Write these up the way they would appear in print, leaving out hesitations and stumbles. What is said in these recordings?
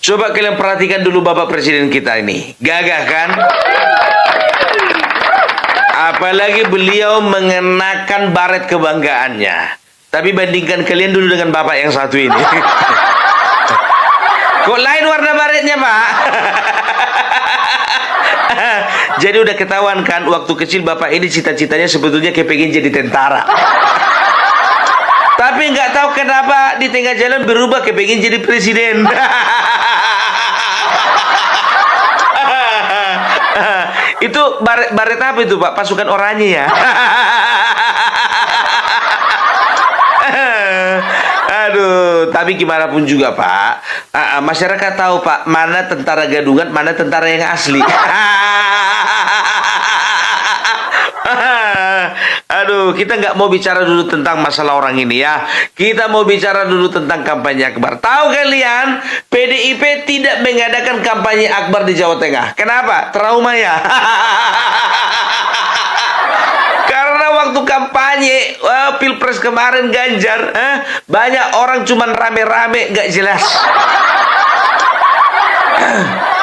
Coba kalian perhatikan dulu Bapak Presiden kita ini. Gagah kan? Apalagi beliau mengenakan baret kebanggaannya. Tapi bandingkan kalian dulu dengan Bapak yang satu ini. Kok lain warna baretnya, Pak? Jadi udah ketahuan kan, waktu kecil Bapak ini cita-citanya sebetulnya kepengen jadi tentara. Tapi nggak tahu kenapa di tengah jalan berubah kepengen jadi presiden. Itu baret apa itu, Pak? Pasukan oranye ya? Aduh, tapi gimana pun juga Pak, masyarakat tahu Pak, mana tentara gadungan, mana tentara yang asli. Aduh, kita nggak mau bicara dulu tentang masalah orang ini ya. Kita mau bicara dulu tentang kampanye akbar. Tahu kalian, PDIP tidak mengadakan kampanye akbar di Jawa Tengah. Kenapa? Trauma ya. Karena waktu kampanye Pilpres kemarin Ganjar, banyak orang cuman rame-rame nggak jelas.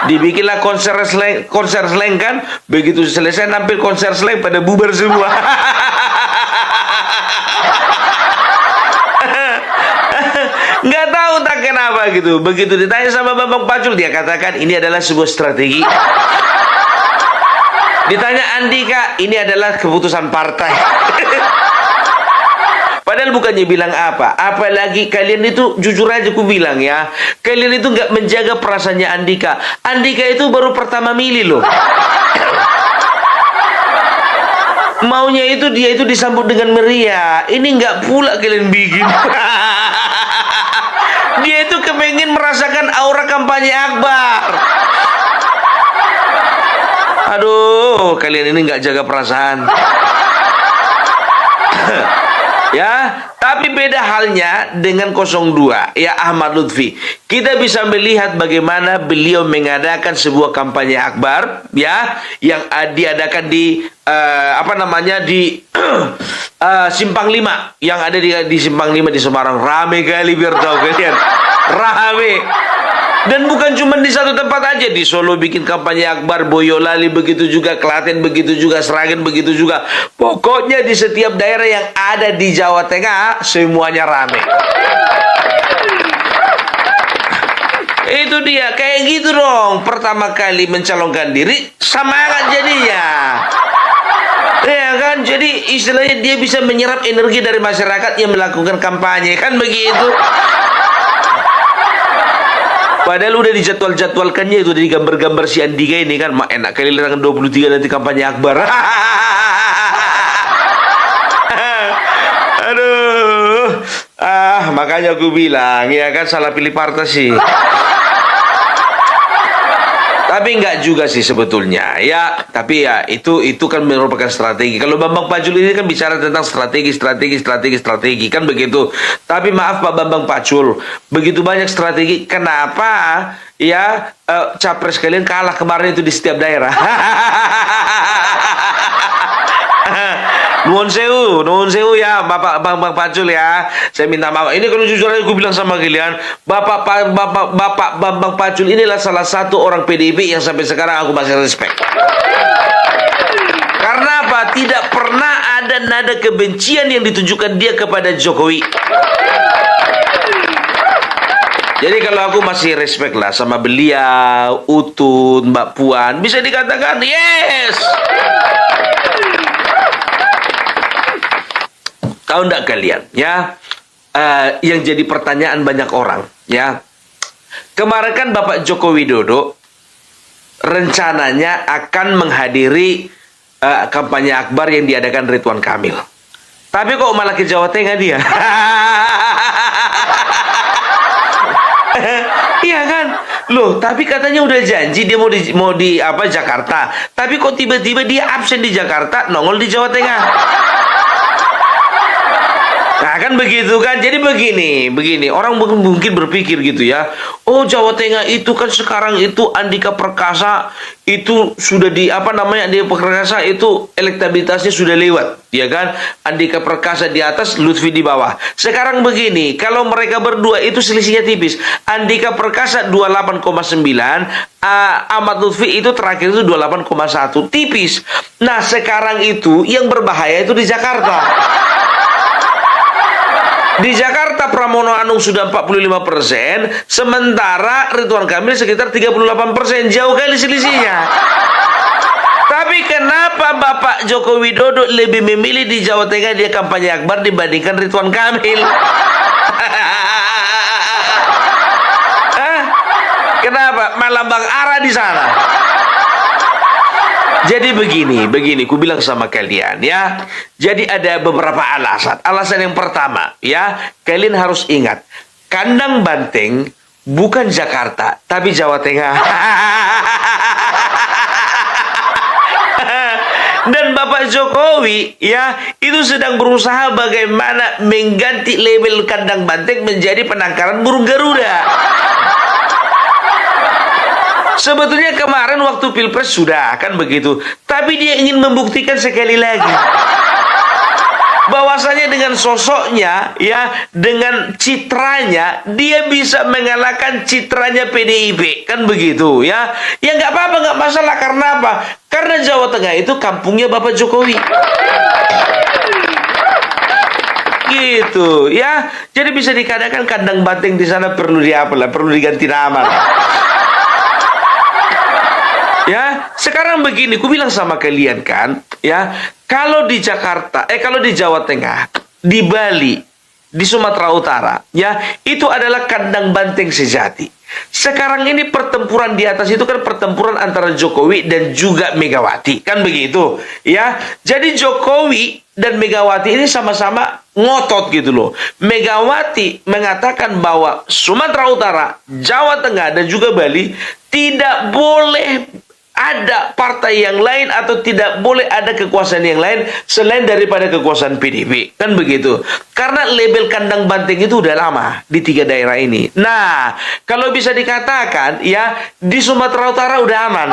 Dibikinlah konser slang kan, begitu selesai nampil konser slang pada bubar semua. Nggak tahu tak kenapa gitu. Begitu ditanya sama Bambang Pacul, dia katakan ini adalah sebuah strategi. Ditanya Andika, ini adalah keputusan partai. Padahal bukannya bilang apa. Apalagi kalian itu, jujur aja ku bilang ya, kalian itu nggak menjaga perasaannya Andika. Andika itu baru pertama milih loh. Maunya itu dia itu disambut dengan meriah. Ini nggak pula kalian bikin. Dia itu kepengen merasakan aura kampanye akbar. Aduh, kalian ini nggak jaga perasaan. Ya, tapi beda halnya dengan 02, ya Ahmad Lutfi. Kita bisa melihat bagaimana beliau mengadakan sebuah kampanye akbar, ya, yang diadakan di di Simpang 5, yang ada di Simpang 5 di Semarang. Rame kali biar tahu kalian. Rame. Dan bukan cuma di satu tempat aja, di Solo bikin kampanye akbar, Boyolali begitu juga, Klaten begitu juga, Sragen begitu juga. Pokoknya di setiap daerah yang ada di Jawa Tengah semuanya rame. Itu dia, kayak gitu dong. Pertama kali mencalonkan diri, semangat jadinya. Ya kan, jadi istilahnya dia bisa menyerap energi dari masyarakat yang melakukan kampanye, kan begitu. Padahal udah dijadwalkannya itu, dari gambar-gambar si Andika ini kan, enak kali tanggal 23 nanti kampanye akbar. Aduh, makanya aku bilang ya kan, salah pilih partai sih. Tapi enggak juga sih sebetulnya ya, tapi ya itu kan merupakan strategi. Kalau Bambang Pacul ini kan bicara tentang strategi kan begitu. Tapi maaf Pak Bambang Pacul, begitu banyak strategi, kenapa ya capres kalian kalah kemarin itu di setiap daerah? Nuhun sewu ya Bapak Bambang Pacul ya. Saya minta maaf. Ini kalau jujur aja aku bilang sama kalian, Bapak Bambang Pacul inilah salah satu orang PDIP yang sampai sekarang aku masih respect. Karena apa? Tidak pernah ada nada kebencian yang ditunjukkan dia kepada Jokowi. Jadi kalau aku masih respect lah sama beliau, Utun, Mbak Puan, bisa dikatakan yes. Tahu enggak kalian ya, yang jadi pertanyaan banyak orang ya, kemarin kan Bapak Joko Widodo rencananya akan menghadiri kampanye akbar yang diadakan Ridwan Kamil, tapi kok malah ke Jawa Tengah dia. Iya kan, loh, tapi katanya udah janji dia mau di Jakarta, tapi kok tiba-tiba dia absen di Jakarta, nongol di Jawa Tengah. Nah kan Kan begitu kan? Jadi begini. Orang mungkin berpikir gitu ya. Oh, Jawa Tengah itu kan sekarang itu Andika Perkasa itu sudah Andika Perkasa itu elektabilitasnya sudah lewat, ya kan? Andika Perkasa di atas, Lutfi di bawah. Sekarang begini, kalau mereka berdua itu selisihnya tipis. Andika Perkasa 28,9, Ahmad Lutfi itu terakhir itu 28,1, tipis. Nah, sekarang itu yang berbahaya itu di Jakarta. Di Jakarta Pramono Anung sudah 45%, sementara Ridwan Kamil sekitar 38%, jauh kali selisihnya. Tapi kenapa Bapak Joko Widodo lebih memilih di Jawa Tengah dia kampanye akbar dibandingkan Ridwan Kamil? Kenapa? Malah Bang Ara di sana. Jadi begini, ku bilang sama kalian ya. Jadi ada beberapa alasan. Alasan yang pertama ya, kalian harus ingat, kandang banteng bukan Jakarta, tapi Jawa Tengah. Dan Bapak Jokowi ya, itu sedang berusaha bagaimana mengganti label kandang banteng menjadi penangkaran burung Garuda. Sebetulnya kemarin waktu Pilpres sudah kan begitu, tapi dia ingin membuktikan sekali lagi bahwasanya dengan sosoknya ya, dengan citranya dia bisa mengalahkan citranya PDIP, kan begitu ya. Ya nggak apa-apa, nggak masalah. Karena apa? Karena Jawa Tengah itu kampungnya Bapak Jokowi. Gitu ya. Jadi bisa dikatakan kandang banteng di sana perlu perlu diganti nama lah. Ya, sekarang begini, ku bilang sama kalian kan, ya, kalau di Jakarta, kalau di Jawa Tengah, di Bali, di Sumatera Utara, ya, itu adalah kandang banteng sejati. Sekarang ini pertempuran di atas itu kan pertempuran antara Jokowi dan juga Megawati, kan begitu, ya. Jadi Jokowi dan Megawati ini sama-sama ngotot gitu loh. Megawati mengatakan bahwa Sumatera Utara, Jawa Tengah, dan juga Bali tidak boleh ada partai yang lain atau tidak boleh ada kekuasaan yang lain selain daripada kekuasaan PDIP, kan begitu. Karena label kandang banteng itu udah lama di 3 daerah ini. Nah, kalau bisa dikatakan ya, di Sumatera Utara udah aman.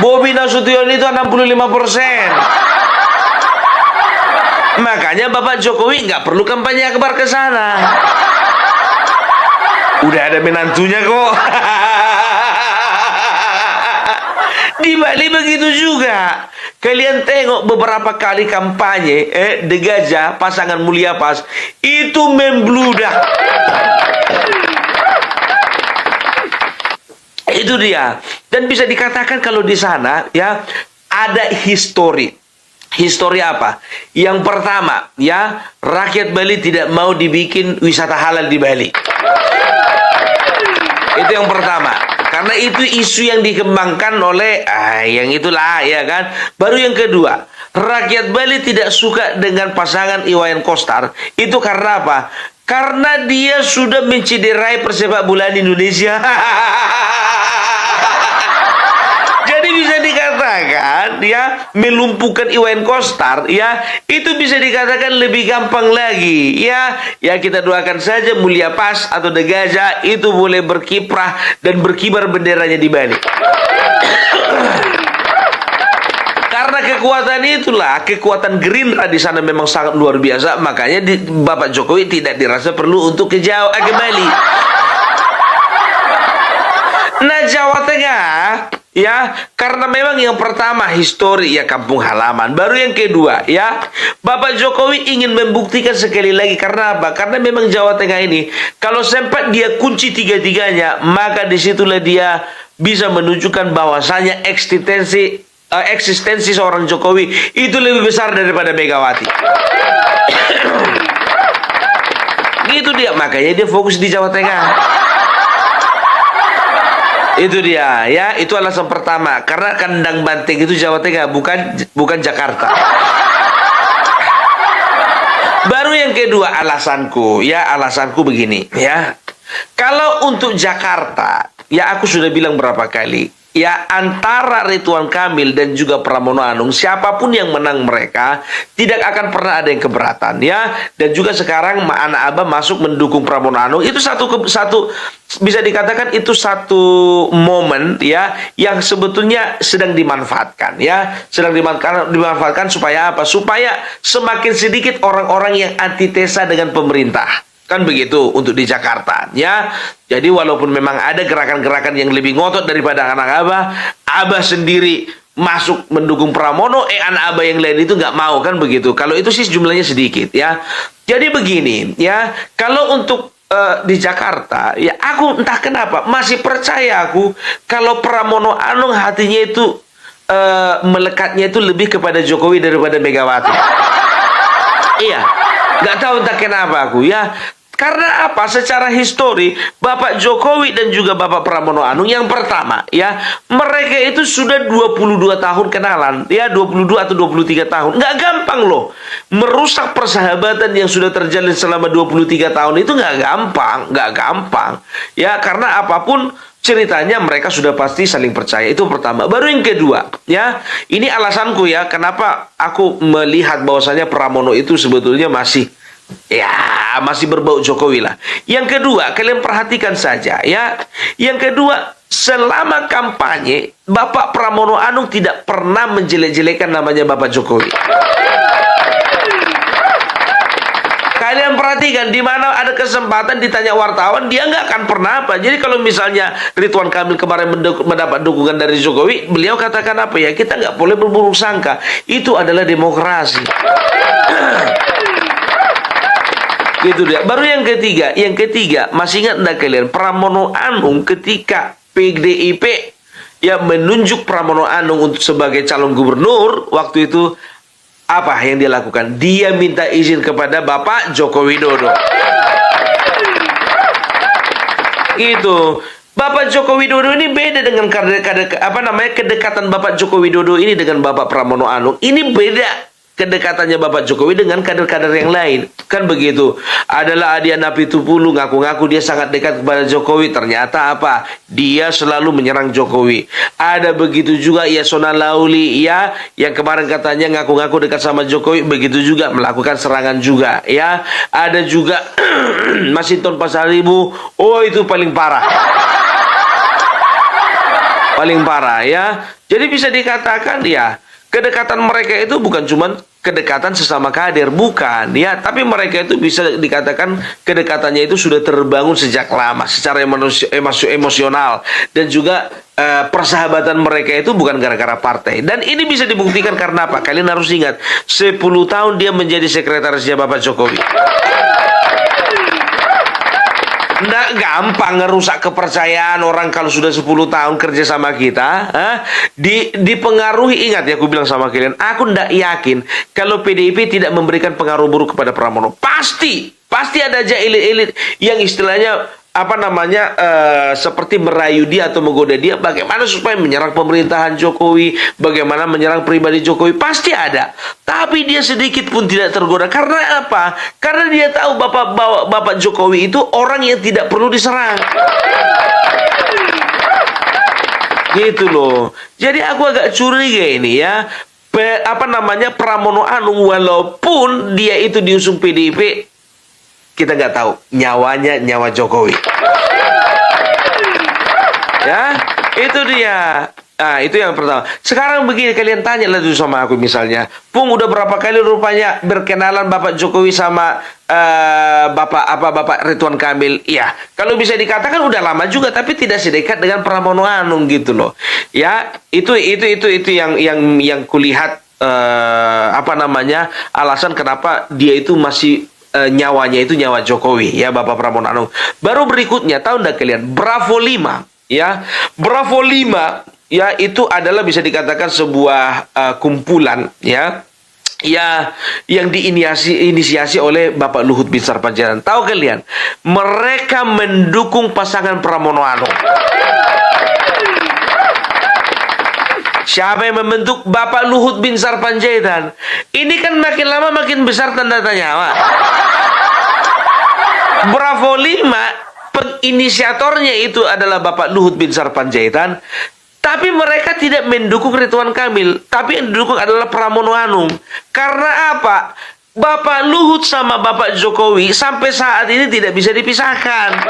Bobi Nasution itu 65%. Makanya Bapak Jokowi nggak perlu kampanye akbar ke sana. Udah ada menantunya kok. Di Bali begitu juga. Kalian tengok beberapa kali kampanye De Gajah, pasangan Mulia Pas, itu membludak. Itu dia. Dan bisa dikatakan kalau di sana ya ada histori. Histori apa? Yang pertama, ya, rakyat Bali tidak mau dibikin wisata halal di Bali. Itu yang pertama. Karena itu isu yang dikembangkan oleh yang itulah, ya kan. Baru yang kedua, rakyat Bali tidak suka dengan pasangan Iwayan Koster. Itu karena apa? Karena dia sudah mencederai persepak bolaan Indonesia. Jadi bisa dikatakan ya, melumpuhkan Iwayan Koster ya, itu bisa dikatakan lebih gampang lagi ya. Ya, kita doakan saja Mulia Pas atau De Gajah itu boleh berkiprah dan berkibar benderanya di Bali. Karena kekuatan itulah, kekuatan Gerindra di sana memang sangat luar biasa. Makanya Bapak Jokowi tidak dirasa perlu untuk ke Bali. Nah, Jawa Tengah ya, karena memang yang pertama histori ya, kampung halaman. Baru yang kedua ya, Bapak Jokowi ingin membuktikan sekali lagi. Karena apa? Karena memang Jawa Tengah ini kalau sempat dia kunci tiga-tiganya, maka disitulah dia bisa menunjukkan bahwasanya eksistensi seorang Jokowi itu lebih besar daripada Megawati. Gitu dia, makanya dia fokus di Jawa Tengah. Itu dia ya, itu alasan pertama. Karena kandang banteng itu Jawa Tengah, bukan Jakarta. Baru yang kedua alasanku begini ya. Kalau untuk Jakarta, ya aku sudah bilang berapa kali, ya antara Ridwan Kamil dan juga Pramono Anung, siapapun yang menang mereka tidak akan pernah ada yang keberatan ya. Dan juga sekarang anak Abah masuk mendukung Pramono Anung, itu satu bisa dikatakan itu satu momen ya yang sebetulnya sedang dimanfaatkan ya, sedang dimanfaatkan supaya apa? Supaya semakin sedikit orang-orang yang antitesa dengan pemerintah. Kan begitu untuk di Jakarta ya. Jadi walaupun memang ada gerakan-gerakan yang lebih ngotot daripada anak Abah sendiri masuk mendukung Pramono, anak Abah yang lain itu nggak mau, kan begitu. Kalau itu sih jumlahnya sedikit ya. Jadi begini ya, kalau untuk di Jakarta ya, aku entah kenapa masih percaya aku kalau Pramono Anung hatinya itu melekatnya itu lebih kepada Jokowi daripada Megawati. Iya, nggak tahu entah kenapa aku ya. Karena apa? Secara histori, Bapak Jokowi dan juga Bapak Pramono Anung yang pertama, ya, mereka itu sudah 22 tahun kenalan, ya, 22 atau 23 tahun. Nggak gampang loh. Merusak persahabatan yang sudah terjalin selama 23 tahun itu nggak gampang. Ya, karena apapun ceritanya mereka sudah pasti saling percaya. Itu pertama. Baru yang kedua, ya. Ini alasanku ya, kenapa aku melihat bahwasanya Pramono itu sebetulnya masih berbau Jokowi lah. Yang kedua, kalian perhatikan saja ya. Yang kedua, selama kampanye Bapak Pramono Anung tidak pernah menjelek-jelekan namanya Bapak Jokowi. Kalian perhatikan, di mana ada kesempatan ditanya wartawan, dia nggak akan pernah apa. Jadi kalau misalnya Ridwan Kamil kemarin mendapat dukungan dari Jokowi, beliau katakan apa ya? Kita nggak boleh berburuk sangka. Itu adalah demokrasi. Gitu dia. Baru yang ketiga, masih ingat enggak kalian? Pramono Anung ketika PDIP ya menunjuk Pramono Anung untuk sebagai calon gubernur, waktu itu apa yang dia lakukan? Dia minta izin kepada Bapak Joko Widodo. Gitu. Bapak Joko Widodo ini beda dengan kedekatan Bapak Joko Widodo ini dengan Bapak Pramono Anung. Ini beda kedekatannya Bapak Jokowi dengan kader-kader yang lain. Kan begitu. Adalah Adian Apitupulu ngaku-ngaku dia sangat dekat kepada Jokowi. Ternyata apa? Dia selalu menyerang Jokowi. Ada begitu juga Yasona Lauli ya, yang kemarin katanya ngaku-ngaku dekat sama Jokowi, begitu juga melakukan serangan juga ya. Ada juga Masinton Pasaribu. Oh, itu paling parah. Paling parah ya. Jadi bisa dikatakan ya, kedekatan mereka itu bukan cuma kedekatan sesama kader, bukan ya, tapi mereka itu bisa dikatakan kedekatannya itu sudah terbangun sejak lama secara emosional, dan juga persahabatan mereka itu bukan gara-gara partai. Dan ini bisa dibuktikan karena apa? Kalian harus ingat, 10 tahun dia menjadi sekretarisnya Bapak Jokowi. Nggak gampang ngerusak kepercayaan orang kalau sudah 10 tahun kerja sama kita. Dipengaruhi, ingat ya, aku bilang sama kalian, aku nggak yakin kalau PDIP tidak memberikan pengaruh buruk kepada Pramono. Pasti ada aja elit-elit yang istilahnya seperti merayu dia atau menggoda dia bagaimana supaya menyerang pemerintahan Jokowi, bagaimana menyerang pribadi Jokowi, pasti ada. Tapi dia sedikit pun tidak tergoda. Karena apa? Karena dia tahu Bapak Jokowi itu orang yang tidak perlu diserang. Gitu loh. Jadi aku agak curiga ini ya. Pramono Anung, walaupun dia itu diusung PDIP, kita nggak tahu nyawanya nyawa Jokowi. Ya, itu dia. Nah, itu yang pertama. Sekarang begini, kalian tanya lah tuh sama aku misalnya, Pung, udah berapa kali rupanya berkenalan Bapak Jokowi sama Bapak Ridwan Kamil? Iya, kalau bisa dikatakan udah lama juga, tapi tidak sedekat dengan Pramono Anung gitu loh. Ya, itu yang kulihat alasan kenapa dia itu masih nyawanya itu nyawa Jokowi ya, Bapak Pramono Anung. Baru berikutnya, tahu enggak kalian, Bravo 5 ya. Bravo 5 ya, itu adalah bisa dikatakan sebuah kumpulan ya yang diinisiasi oleh Bapak Luhut bin Sarpanjaitan. Tahu kalian, mereka mendukung pasangan Pramono Anung. Siapa yang membentuk? Bapak Luhut bin Sarpanjaitan. Ini kan makin lama makin besar tanda tanya. Bravo 5 penginisiatornya itu adalah Bapak Luhut bin Sarpanjaitan. Tapi mereka tidak mendukung Ridwan Kamil, tapi yang didukung adalah Pramono Anung. Karena apa? Bapak Luhut sama Bapak Jokowi sampai saat ini tidak bisa dipisahkan.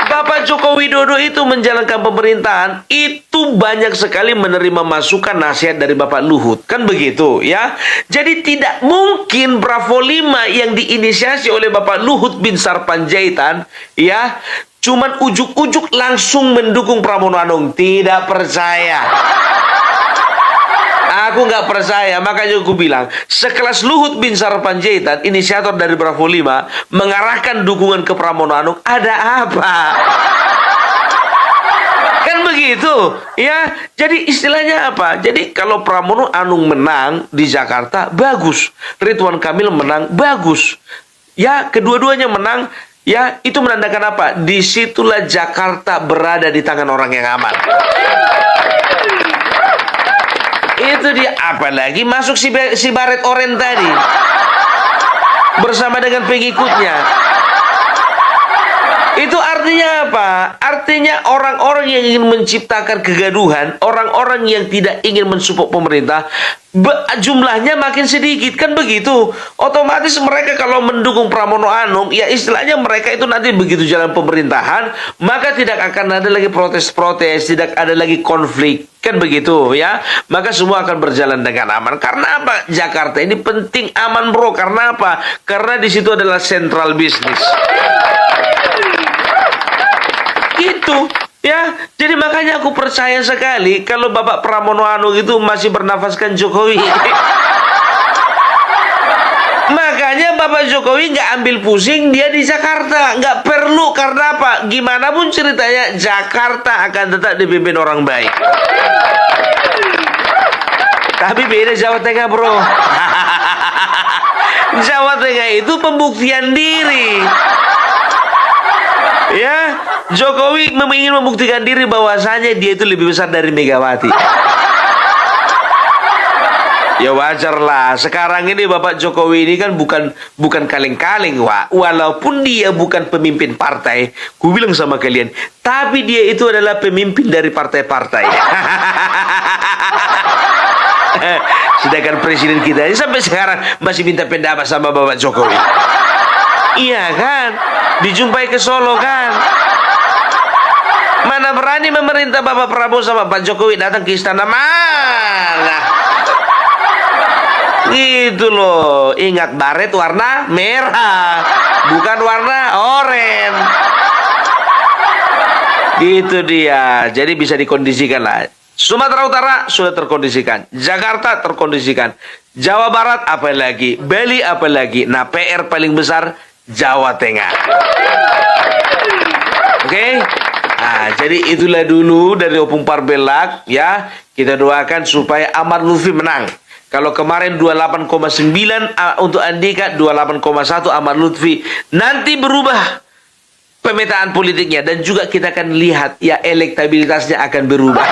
Bapak Joko Widodo itu menjalankan pemerintahan, itu banyak sekali menerima masukan nasihat dari Bapak Luhut. Kan begitu ya. Jadi tidak mungkin Bravo 5 yang diinisiasi oleh Bapak Luhut bin Sarpanjaitan ya, cuman ujuk-ujuk langsung mendukung Pramono Anung. Tidak percaya. Aku nggak percaya, makanya aku bilang, sekelas Luhut bin Sarpanjaitan, inisiator dari Bravo 5, mengarahkan dukungan ke Pramono Anung, ada apa? Kan begitu, ya. Jadi istilahnya apa? Jadi kalau Pramono Anung menang di Jakarta, bagus. Ridwan Kamil menang, bagus. Ya, kedua-duanya menang, ya, itu menandakan apa? Disitulah Jakarta berada di tangan orang yang aman. Itu dia, apalagi masuk si Barret Oren tadi bersama dengan pengikutnya. Itu artinya apa? Artinya orang-orang yang ingin menciptakan kegaduhan, orang-orang yang tidak ingin mensupport pemerintah, jumlahnya makin sedikit, kan begitu. Otomatis mereka kalau mendukung Pramono Anung, ya istilahnya mereka itu nanti begitu jalan pemerintahan, maka tidak akan ada lagi protes-protes, tidak ada lagi konflik. Kan begitu ya. Maka semua akan berjalan dengan aman. Karena apa? Jakarta ini penting aman, bro. Karena apa? Karena di situ adalah sentral bisnis. Itu ya, jadi makanya aku percaya sekali kalau Bapak Pramono Anung itu masih bernafaskan Jokowi. Makanya Bapak Jokowi nggak ambil pusing, dia di Jakarta, nggak perlu. Karena apa? Gimana pun ceritanya, Jakarta akan tetap dipimpin orang baik. Tapi beda Jawa Tengah, bro. Jawa Tengah itu pembuktian diri. Ya, Jokowi ingin membuktikan diri bahwasanya dia itu lebih besar dari Megawati. Ya wajar lah. Sekarang ini Bapak Jokowi ini kan bukan kaleng-kaleng, Wak. Walaupun dia bukan pemimpin partai, ku bilang sama kalian, tapi dia itu adalah pemimpin dari partai-partai. Sedangkan presiden kita ini sampai sekarang masih minta pendapat sama Bapak Jokowi. Iya kan? Dijumpai ke Solo kan? Mana berani memerintah Bapak Prabowo sama Pak Jokowi datang ke istana, mana? Gitu loh. Ingat, Barret warna merah, bukan warna oranye. Gitu dia. Jadi bisa dikondisikan lah. Sumatera Utara sudah terkondisikan, Jakarta terkondisikan, Jawa Barat apalagi, Bali apalagi. Nah, PR paling besar Jawa Tengah. Oke? Nah, jadi itulah dulu dari Opung Parbelak ya. Kita doakan supaya Ahmad Lutfi menang. Kalau kemarin 28,9 untuk Andika, 28,1 Ahmad Lutfi. Nanti berubah pemetaan politiknya dan juga kita akan lihat ya elektabilitasnya akan berubah.